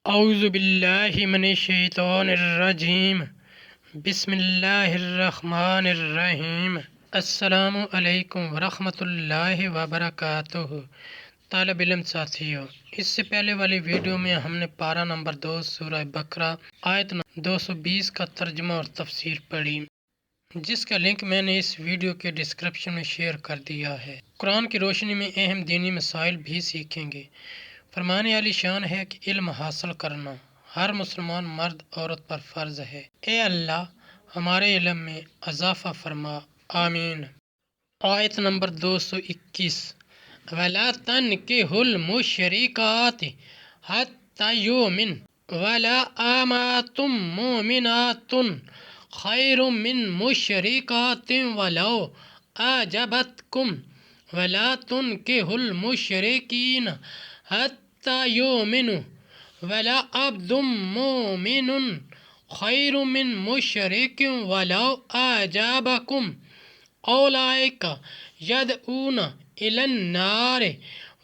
اعوذ باللہ من الشیطان الرجیم بسم اللہ الرحمن الرحیم۔ السلام علیکم ورحمۃ اللہ وبرکاتہ۔ طالب علم ساتھیوں، اس سے پہلے والی ویڈیو میں ہم نے پارہ نمبر 2 سورہ بقرہ آیت 220 کا ترجمہ اور تفسیر پڑھی، جس کا لنک میں نے اس ویڈیو کے ڈسکرپشن میں شیئر کر دیا ہے۔ قرآن کی روشنی میں اہم دینی مسائل بھی سیکھیں گے۔ فرمانے علی شان ہے کہ علم حاصل کرنا ہر مسلمان مرد عورت پر فرض ہے۔ اے اللہ، ہمارے علم میں اضافہ فرما، آمین۔ آیت نمبر 221، وَلَا تَنْكِحُوا الْمُشْرِكَاتِ حَتَّى يُؤْمِنْ وَلَا أَمَةٌ مُؤْمِنَةٌ خَيْرٌ مِّن مُشْرِكَةٍ وَلَوْ أَعْجَبَتْكُمْ وَلَا تُنْكِحُوا الْمُشْرِكِينَ حَتَّى يُؤْمِنُوا وَلَا عَبْدٌ مُؤْمِنٌ خَيْرٌ مِّن مُشْرِكٍ وَلَوْ أَعْجَبَكُمْ أُولَٰئِكَ يَدْعُونَ إِلَى النَّارِ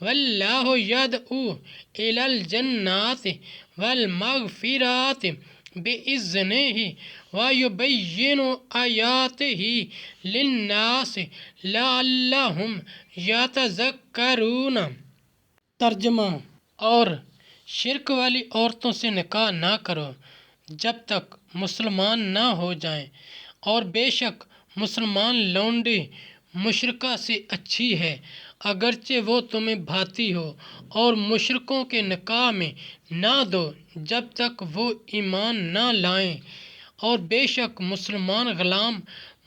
وَاللَّهُ يَدْعُو إِلَى الْجَنَّةِ وَالْمَغْفِرَةِ بِإِذْنِهِ وَيُبَيِّنُ آيَاتِهِ لِلنَّاسِ لَعَلَّهُمْ يَتَذَكَّرُونَ۔ ترجمہ: اور شرک والی عورتوں سے نکاح نہ کرو جب تک مسلمان نہ ہو جائیں، اور بے شک مسلمان لونڈی مشرکہ سے اچھی ہے اگرچہ وہ تمہیں بھاتی ہو، اور مشرکوں کے نکاح میں نہ دو جب تک وہ ایمان نہ لائیں، اور بے شک مسلمان غلام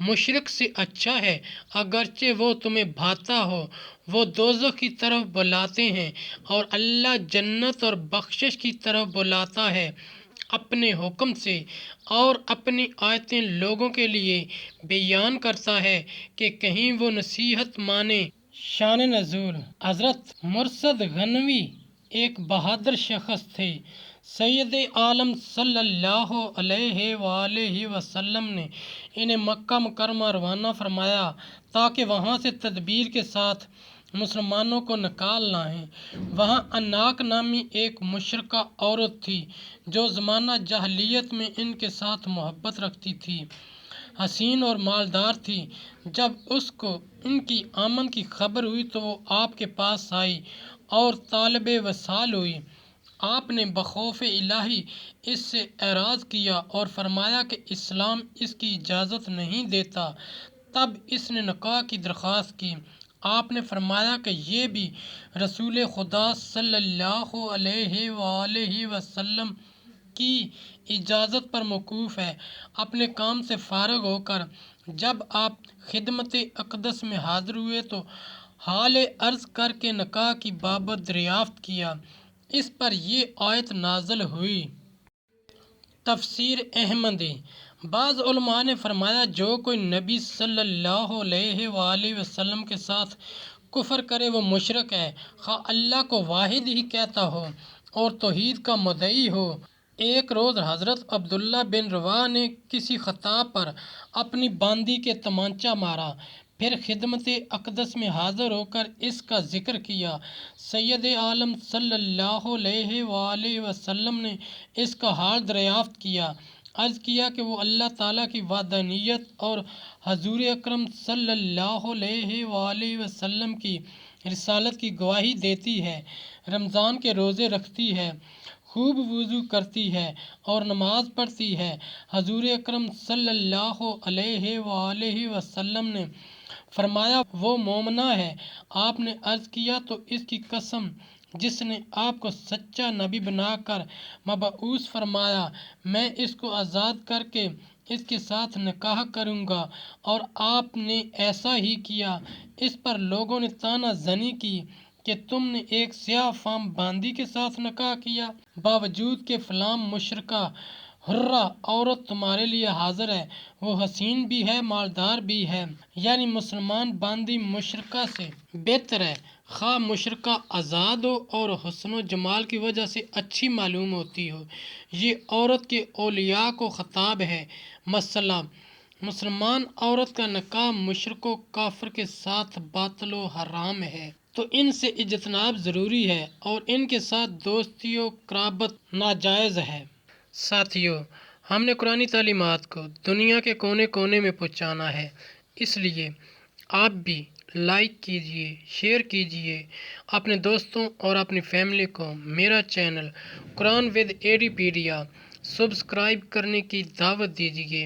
مشرک سے اچھا ہے اگرچہ وہ تمہیں بھاتا ہو۔ وہ دوزخ کی طرف بلاتے ہیں اور اللہ جنت اور بخشش کی طرف بلاتا ہے اپنے حکم سے، اور اپنی آیتیں لوگوں کے لیے بیان کرتا ہے کہ کہیں وہ نصیحت مانیں۔ شان نزول: حضرت مرشد غنوی ایک بہادر شخص تھے۔ سید عالم صلی اللہ علیہ وآلہ وسلم نے انہیں مکہ مکرمہ روانہ فرمایا تاکہ وہاں سے تدبیر کے ساتھ مسلمانوں کو نکال لائیں۔ وہاں اناک نامی ایک مشرکہ عورت تھی جو زمانہ جاہلیت میں ان کے ساتھ محبت رکھتی تھی، حسین اور مالدار تھی۔ جب اس کو ان کی آمد کی خبر ہوئی تو وہ آپ کے پاس آئی اور طالب وصال ہوئی۔ آپ نے بخوف الہی اس سے اعراض کیا اور فرمایا کہ اسلام اس کی اجازت نہیں دیتا۔ تب اس نے نکاح کی درخواست کی۔ آپ نے فرمایا کہ یہ بھی رسول خدا صلی اللہ علیہ وآلہ وسلم کی اجازت پر موقوف ہے۔ اپنے کام سے فارغ ہو کر جب آپ خدمت اقدس میں حاضر ہوئے تو حال عرض کر کے نکاح کی بابت دریافت کیا۔ اس پر یہ آیت نازل ہوئی۔ تفسیر احمدی: بعض علماء نے فرمایا جو کوئی نبی صلی اللہ علیہ وآلہ وسلم کے ساتھ کفر کرے وہ مشرک ہے، خواہ اللہ کو واحد ہی کہتا ہو اور توحید کا مدعی ہو۔ ایک روز حضرت عبداللہ بن رواحہ نے کسی خطا پر اپنی باندی کے تمانچہ مارا، پھر خدمت اقدس میں حاضر ہو کر اس کا ذکر کیا۔ سید عالم صلی اللہ علیہ وآلہ وسلم نے اس کا حال دریافت کیا، عرض کیا کہ وہ اللہ تعالیٰ کی وحدانیت اور حضور اکرم صلی اللہ علیہ وآلہ وسلم کی رسالت کی گواہی دیتی ہے، رمضان کے روزے رکھتی ہے، خوب وضو کرتی ہے اور نماز پڑھتی ہے۔ حضور اکرم صلی اللہ علیہ وآلہ وسلم نے فرمایا وہ مومنہ ہے۔ آپ نے عرض کیا تو اس کی قسم جس نے آپ کو سچا نبی بنا کر مبعوث فرمایا، میں اس کو آزاد کر کے اس کے ساتھ نکاح کروں گا، اور آپ نے ایسا ہی کیا۔ اس پر لوگوں نے طعنہ زنی کی کہ تم نے ایک سیاہ فام باندی کے ساتھ نکاح کیا، باوجود کہ فلاں مشرکہ حرہ عورت تمہارے لیے حاضر ہے، وہ حسین بھی ہے، مالدار بھی ہے۔ یعنی مسلمان باندی مشرکہ سے بہتر ہے، خواہ مشرکہ آزاد ہو اور حسن و جمال کی وجہ سے اچھی معلوم ہوتی ہو۔ یہ عورت کے اولیاء کو خطاب ہے۔ مسئلہ: مسلمان عورت کا نکاح مشرک و کافر کے ساتھ باطل و حرام ہے۔ تو ان سے اجتناب ضروری ہے اور ان کے ساتھ دوستی و قرابت ناجائز ہے۔ ساتھیو، ہم نے قرآنی تعلیمات کو دنیا کے کونے کونے میں پہنچانا ہے، اس لیے آپ بھی لائک کیجئے، شیئر کیجئے، اپنے دوستوں اور اپنی فیملی کو میرا چینل قرآن ود ایڈیپیڈیا سبسکرائب کرنے کی دعوت دیجئے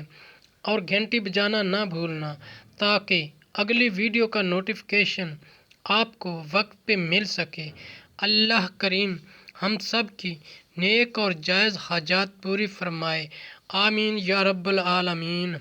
اور گھنٹی بجانا نہ بھولنا تاکہ اگلی ویڈیو کا نوٹیفیکیشن آپ کو وقت پہ مل سکے۔ اللہ کریم ہم سب کی نیک اور جائز حاجات پوری فرمائے، آمین یا رب العالمین۔